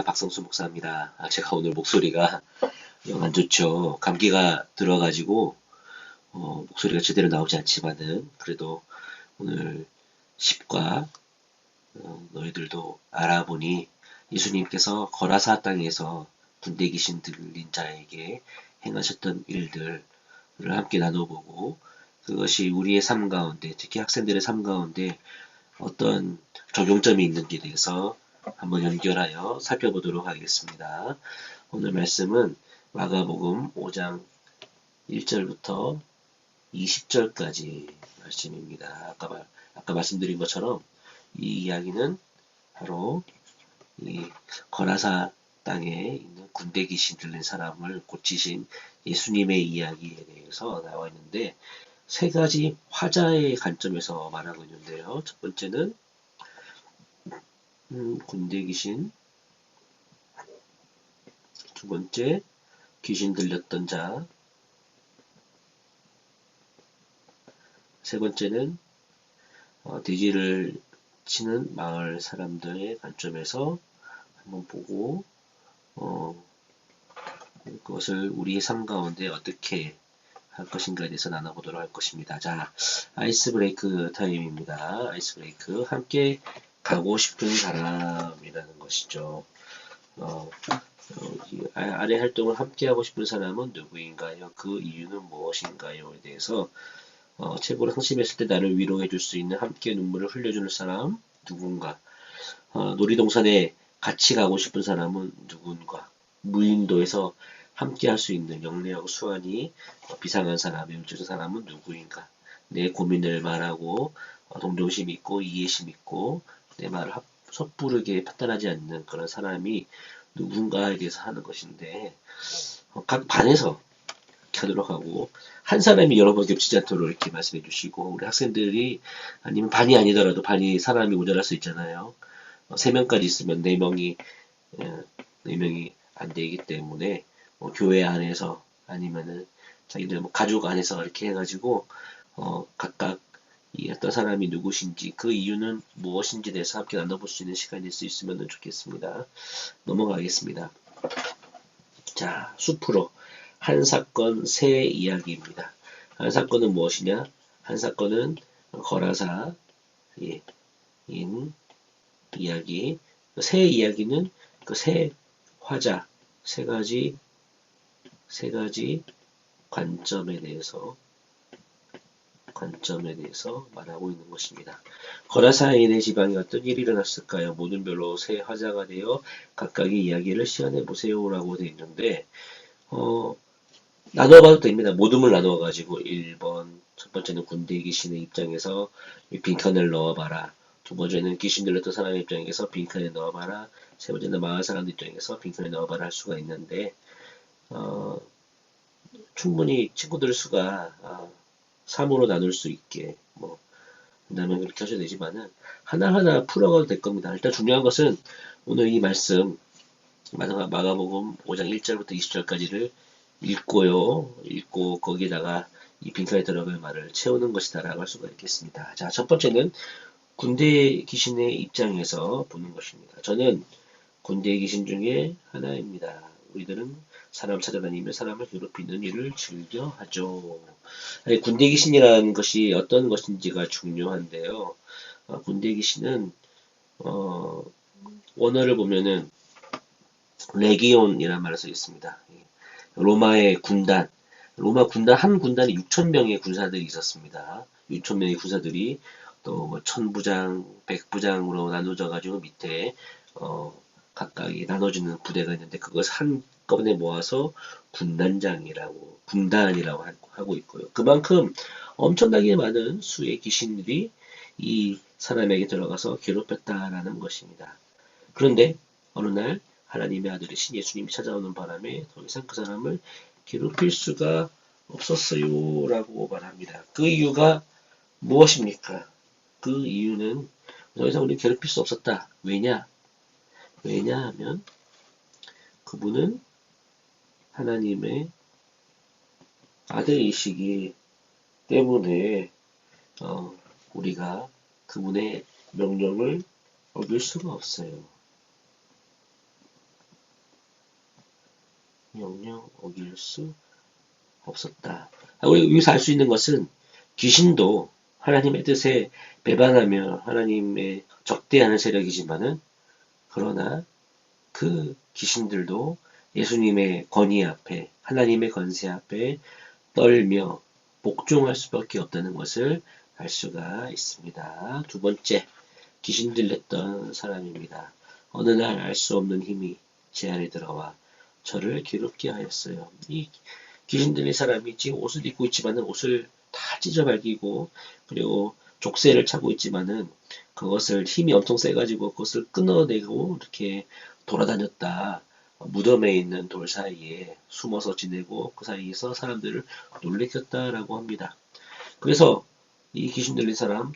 박성수 목사입니다. 제가 오늘 목소리가 영 안 좋죠. 감기가 들어가지고 목소리가 제대로 나오지 않지만은 그래도 오늘 10과 너희들도 알아보니 예수님께서 거라사 땅에서 군대 귀신 들린 자에게 행하셨던 일들을 함께 나눠보고 그것이 우리의 삶 가운데 특히 학생들의 삶 가운데 어떤 적용점이 있는지에 대해서 한번 연결하여 살펴보도록 하겠습니다. 오늘 말씀은 마가복음 5장 1절부터 20절까지 말씀입니다. 아까 말씀드린 것처럼 이 이야기는 바로 이 거라사 땅에 있는 군대 귀신 들린 사람을 고치신 예수님의 이야기에 대해서 나와 있는데 세 가지 화자의 관점에서 말하고 있는데요. 첫 번째는 군대 귀신, 두 번째 귀신 들렸던 자, 세 번째는 돼지를 치는 마을 사람들의 관점에서 한번 보고 그것을 우리의 삶 가운데 어떻게 할 것인가에 대해서 나눠보도록 할 것입니다. 자, 아이스 브레이크 타임입니다. 아이스 브레이크. 함께 가고 싶은 사람이라는 것이죠. 아래 활동을 함께 하고 싶은 사람은 누구인가요? 그 이유는 무엇인가요?에 대해서 최고로 상심했을 때 나를 위로해 줄 수 있는 함께 눈물을 흘려주는 사람 누군가? 놀이동산에 같이 가고 싶은 사람은 누군가? 무인도에서 함께 할 수 있는 영리하고 수완이 비상한 사람, 멈추는 사람은 누구인가? 내 고민을 말하고 동정심 있고 이해심 있고 내 말을 섣부르게 판단하지 않는 그런 사람이 누군가에 대해서 하는 것인데 각 반에서 하도록 하고 한 사람이 여러 번 겹치지 않도록 이렇게 말씀해 주시고 우리 학생들이 아니면 반이 아니더라도 반이 사람이 모자랄 수 있잖아요. 3명까지 있으면 4명이 안 되기 때문에 교회 안에서 아니면은 자기들 가족 안에서 이렇게 해가지고 각각 이 어떤 사람이 누구신지 그 이유는 무엇인지에 대해서 함께 나눠볼 수 있는 시간일 수 있으면 좋겠습니다. 넘어가겠습니다. 자, 숲으로 한 사건 세 이야기입니다. 한 사건은 무엇이냐? 한 사건은 거라사인 이야기. 세 이야기는 그 세 화자, 세 가지 관점에 대해서 말하고 있는 것입니다. 거라사인의 지방에 어떤 일이 일어났을까요? 모든 별로 세 화자가 되어 각각의 이야기를 시연해 보세요라고 되어 있는데 나눠봐도 됩니다. 모둠을 나눠가지고 1번 첫 번째는 군대 귀신의 입장에서 빈칸을 넣어봐라. 두 번째는 귀신 들렸던 사람의 입장에서 빈칸에 넣어봐라. 세 번째는 마을 사람들 입장에서 빈칸에 넣어봐라 할 수가 있는데 충분히 친구들 수가 3으로 나눌 수 있게 된다면 그렇게 하셔도 되지만은 하나하나 풀어가도 될 겁니다. 일단 중요한 것은 오늘 이 말씀 마가복음 5장 1절부터 20절까지를 읽고 거기에다가 이 빈칸에 들어갈 말을 채우는 것이다라고 할 수가 있겠습니다. 자, 첫 번째는 군대 귀신의 입장에서 보는 것입니다. 저는 군대 귀신 중에 하나입니다. 우리들은 사람 찾아다니며 사람을 괴롭히는 일을 즐겨 하죠. 군대 귀신이라는 것이 어떤 것인지가 중요한데요. 군대 귀신은 원어를 보면은 레기온이라는 말을 써 있습니다. 로마의 군단, 로마 군단 한 군단에 6,000명의 군사들이 있었습니다. 6,000명의 군사들이 또 천부장, 백부장으로 나눠져 가지고 밑에 각각이 나눠지는 부대가 있는데 그것을 한꺼번에 모아서 군단이라고 하고 있고요. 그만큼 엄청나게 많은 수의 귀신들이 이 사람에게 들어가서 괴롭혔다라는 것입니다. 그런데 어느 날 하나님의 아들이신 예수님이 찾아오는 바람에 더 이상 그 사람을 괴롭힐 수가 없었어요 라고 말합니다. 그 이유가 무엇입니까? 그 이유는 더 이상 우리를 괴롭힐 수 없었다. 왜냐하면 그분은 하나님의 아들이시기 때문에 우리가 그분의 명령을 어길 수가 없어요. 영영 어길 수 없었다. 우리 여기서 알 수 있는 것은 귀신도 하나님의 뜻에 배반하며 하나님의 적대하는 세력이지만은 그러나 그 귀신들도 예수님의 권위 앞에 하나님의 권세 앞에 떨며 복종할 수밖에 없다는 것을 알 수가 있습니다. 두 번째, 귀신 들렸던 사람입니다. 어느 날 알 수 없는 힘이 제 안에 들어와 저를 괴롭게 하였어요. 이 귀신 들린 사람이 지금 옷을 입고 있지만은 옷을 다 찢어발기고 그리고 족쇄를 차고 있지만은 그것을 힘이 엄청 세가지고 그것을 끊어내고 이렇게 돌아다녔다. 무덤에 있는 돌 사이에 숨어서 지내고 그 사이에서 사람들을 놀래켰다라고 합니다. 그래서 이 귀신 들린 사람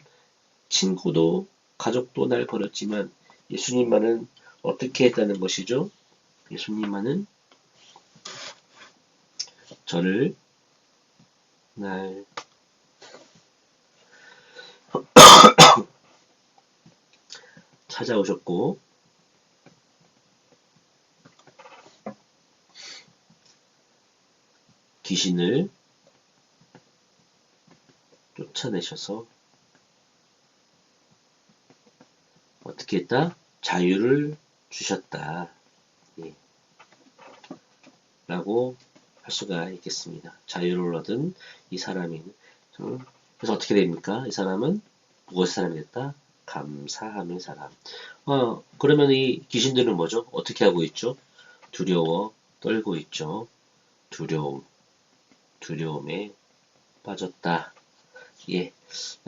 친구도 가족도 날 버렸지만 예수님만은 어떻게 했다는 것이죠? 예수님만은 저를 날 찾아오셨고 귀신을 쫓아내셔서 어떻게 했다? 자유를 주셨다. 예, 라고 할 수가 있겠습니다. 자유를 얻은 이 사람이 그래서 어떻게 됩니까? 이 사람은 무엇의 사람이 됐다? 감사함의 사람. 그러면 이 귀신들은 뭐죠? 어떻게 하고 있죠? 두려워 떨고 있죠. 두려움에 빠졌다. 예.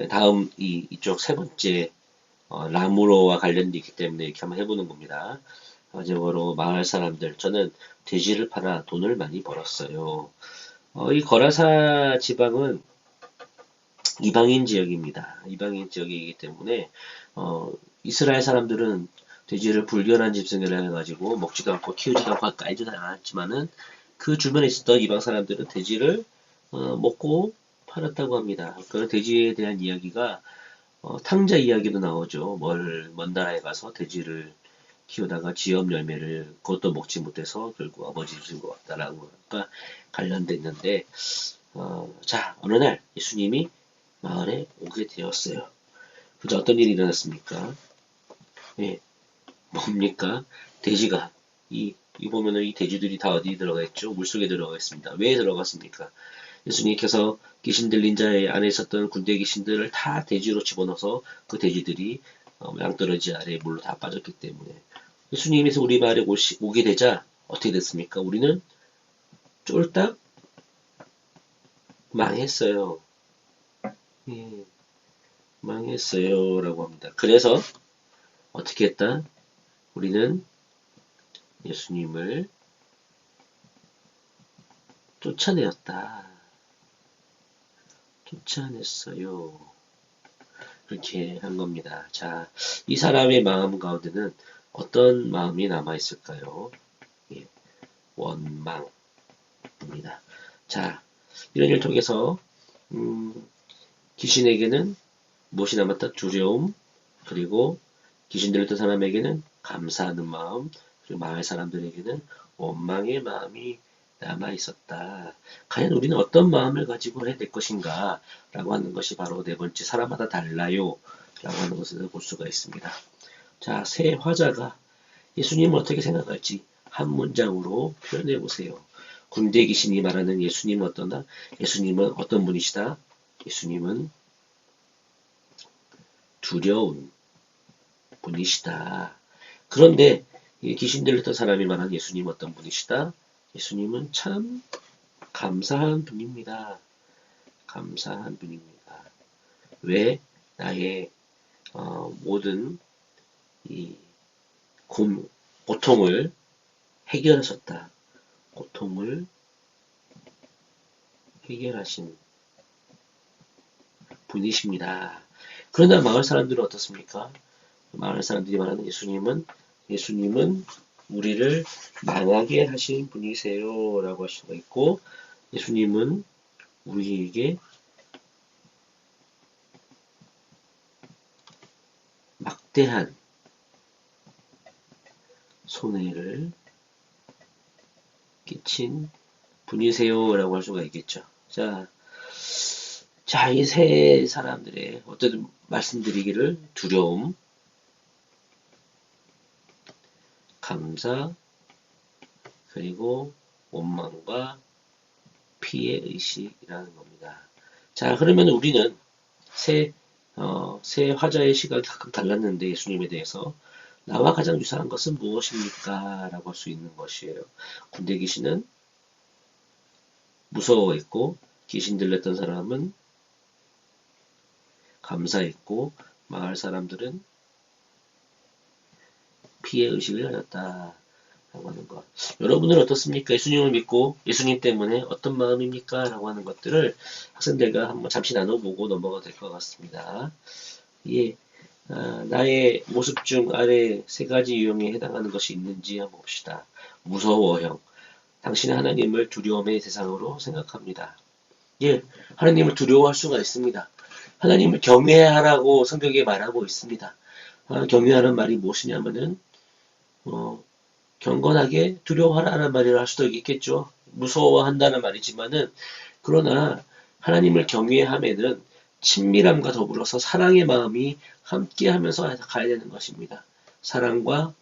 다음 이쪽 세 번째 라무로와 관련이 있기 때문에 이렇게 한번 해보는 겁니다. 마지막으로 마을 사람들. 저는 돼지를 팔아 돈을 많이 벌었어요. 이 거라사 지방은 이방인 지역입니다. 이방인 지역이기 때문에 이스라엘 사람들은 돼지를 불결한 짐승이라 해가지고 먹지도 않고 키우지도 않고 깔지도 않았지만은 그 주변에 있었던 이방 사람들은 돼지를 먹고 팔았다고 합니다. 그 돼지에 대한 이야기가 탕자 이야기도 나오죠. 먼 나라에 가서 돼지를 키우다가 지엽 열매를 그것도 먹지 못해서 결국 아버지를 죽고 왔다라고 관련돼 있는데 자 어느 날 예수님이 마을에 오게 되었어요. 그저 어떤 일이 일어났습니까? 예, 뭡니까? 돼지가 이 보면은 이 돼지들이 다 어디 들어가 있죠? 물속에 들어가 있습니다. 왜 들어갔습니까? 예수님께서 귀신 들린 자의 안에 있었던 군대 귀신들을 다 돼지로 집어넣어서 그 돼지들이 양떨어지 아래 물로 다 빠졌기 때문에 예수님께서 우리 마을에 오게 되자 어떻게 됐습니까? 우리는 쫄딱 망했어요. 예, 망했어요. 라고 합니다. 그래서 어떻게 했다? 우리는 예수님을 쫓아내었다. 쫓아냈어요. 그렇게 한 겁니다. 자, 이 사람의 마음 가운데는 어떤 마음이 남아있을까요? 예, 원망입니다. 자, 이런 일을 통해서, 귀신에게는 무엇이 남았다? 두려움, 그리고 귀신 들렸던 사람에게는 감사하는 마음, 그리고 마을 사람들에게는 원망의 마음이 남아 있었다. 과연 우리는 어떤 마음을 가지고 해야 될 것인가? 라고 하는 것이 바로 네 번째, 사람마다 달라요. 라고 하는 것을 볼 수가 있습니다. 자, 새 화자가 예수님을 어떻게 생각할지 한 문장으로 표현해 보세요. 군대 귀신이 말하는 예수님은 어떤다? 예수님은 어떤 분이시다? 예수님은 두려운 분이시다. 그런데 귀신 들렸던 사람이 말한 예수님은 어떤 분이시다? 예수님은 참 감사한 분입니다. 감사한 분입니다. 왜 나의 모든 이 고통을 해결하셨다. 고통을 해결하신 분이십니다. 그러나 마을 사람들은 어떻습니까? 마을 사람들이 말하는 예수님은 우리를 망하게 하신 분이세요. 라고 할 수가 있고, 예수님은 우리에게 막대한 손해를 하신 분이세요 라고 할 수가 있겠죠. 자, 이 세 사람들의 어떤 말씀드리기를 두려움, 감사, 그리고 원망과 피해 의식이라는 겁니다. 자, 그러면 우리는 세 화자의 시각이 각각 달랐는데 예수님에 대해서 나와 가장 유사한 것은 무엇입니까? 라고 할 수 있는 것이에요. 군대 귀신은 무서워했고 귀신 들렸던 사람은 감사했고 마을 사람들은 피해 의식을 가졌다. 라고 하는 것. 여러분은 어떻습니까? 예수님을 믿고 예수님 때문에 어떤 마음입니까? 라고 하는 것들을 학생들과 한번 잠시 나눠보고 넘어가도 될 것 같습니다. 예, 나의 모습 중 아래 세 가지 유형에 해당하는 것이 있는지 한번 봅시다. 무서워형. 당신은 하나님을 두려움의 대상으로 생각합니다. 예, 하나님을 두려워할 수가 있습니다. 하나님을 경외하라고 성경에 말하고 있습니다. 경외하는 말이 무엇이냐면은 경건하게 두려워하라는 말이라 할 수도 있겠죠. 무서워한다는 말이지만은 그러나 하나님을 경외함에는 친밀함과 더불어서 사랑의 마음이 함께하면서 가야 되는 것입니다. 사랑과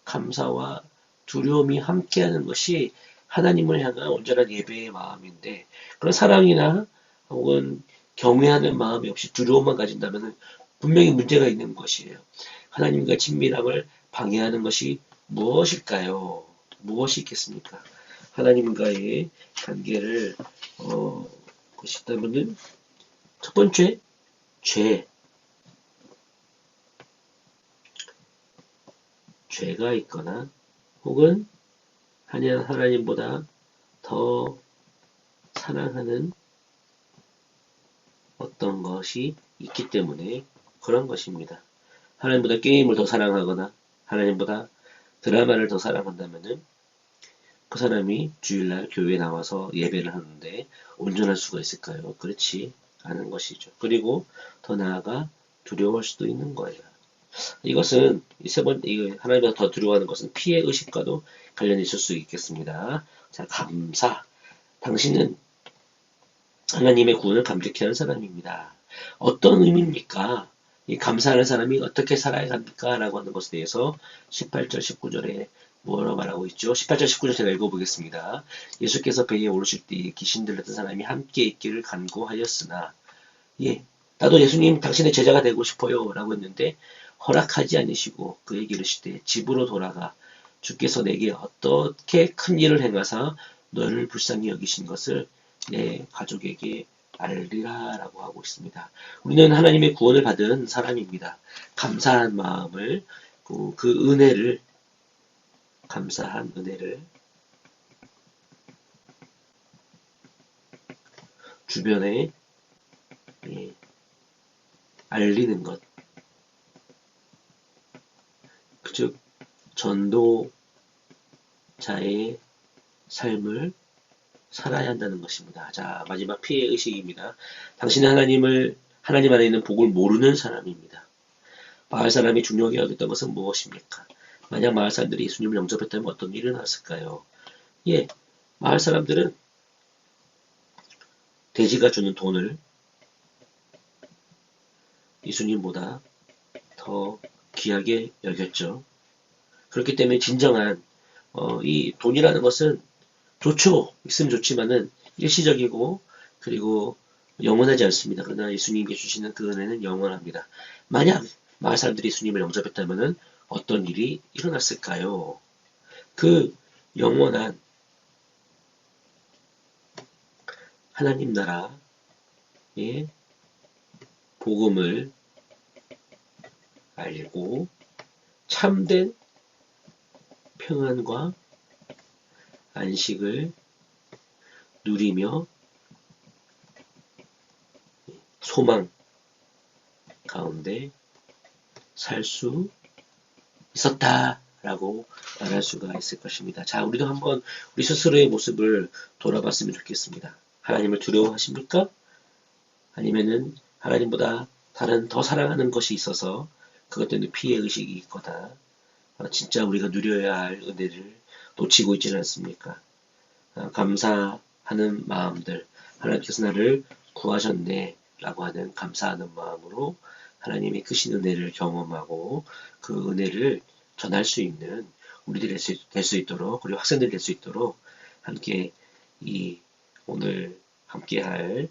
감사와 두려움이 함께하는 것이 하나님을 향한 온전한 예배의 마음인데 그런 사랑이나 혹은 경외하는 마음이 없이 두려움만 가진다면 분명히 문제가 있는 것이에요. 하나님과 친밀함을 방해하는 것이 무엇일까요? 무엇이 있겠습니까? 하나님과의 관계를 보시다면은 첫 번째 죄가 있거나 혹은 하나님보다 더 사랑하는 어떤 것이 있기 때문에 그런 것입니다. 하나님보다 게임을 더 사랑하거나 하나님보다 드라마를 더 사랑한다면은 그 사람이 주일날 교회에 나와서 예배를 하는데 온전할 수가 있을까요? 그렇지 않은 것이죠. 그리고 더 나아가 두려워할 수도 있는 거예요. 이것은 하나님보다 더 두려워하는 것은 피해 의식과도 관련이 있을 수 있겠습니다. 자, 감사. 당신은 하나님의 구원을 감격해 하는 사람입니다. 어떤 의미입니까? 이 감사하는 사람이 어떻게 살아야 합니까? 라고 하는 것에 대해서 18절, 19절에 뭐라고 말하고 있죠? 18절, 19절 제가 읽어보겠습니다. 예수께서 배에 오르실 때 귀신 들렸던 사람이 함께 있기를 간구하였으나 예, 나도 예수님 당신의 제자가 되고 싶어요 라고 했는데 허락하지 않으시고 그에게 이르시되 집으로 돌아가 주께서 내게 어떻게 큰 일을 행하사 너를 불쌍히 여기신 것을 내 가족에게 알리라 라고 하고 있습니다. 우리는 하나님의 구원을 받은 사람입니다. 감사한 마음을 그 은혜를 감사한 은혜를 주변에 알리는 것, 즉 전도자의 삶을 살아야 한다는 것입니다. 자, 마지막 피해 의식입니다. 당신은 하나님 안에 있는 복을 모르는 사람입니다. 마을 사람이 중요하게 여겼던 것은 무엇입니까? 만약 마을 사람들이 예수님을 영접했다면 어떤 일이 일어났을까요? 예, 마을 사람들은 돼지가 주는 돈을 예수님보다 더 귀하게 여겼죠. 그렇기 때문에 진정한 이 돈이라는 것은 좋죠. 있으면 좋지만은 일시적이고 그리고 영원하지 않습니다. 그러나 예수님께 주시는 그 은혜는 영원합니다. 만약 마을 사람들이 예수님을 영접했다면은 어떤 일이 일어났을까요? 그 영원한 하나님 나라의 복음을 알고 참된 평안과 안식을 누리며 소망 가운데 살 수 있었다라고 말할 수가 있을 것입니다. 자, 우리도 한번 우리 스스로의 모습을 돌아봤으면 좋겠습니다. 하나님을 두려워하십니까? 아니면은 하나님보다 다른 더 사랑하는 것이 있어서 그것 때문에 피해 의식이 있거나 진짜 우리가 누려야 할 은혜를 놓치고 있지는 않습니까? 감사하는 마음들, 하나님께서 나를 구하셨네 라고 하는 감사하는 마음으로 하나님이 크신 은혜를 경험하고 그 은혜를 전할 수 있는 우리들이 될 수 있도록, 그리고 학생들이 될 수 있도록 함께 이 오늘 함께 할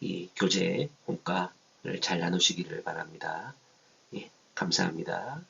이 교재 공과를 잘 나누시기를 바랍니다. 예, 감사합니다.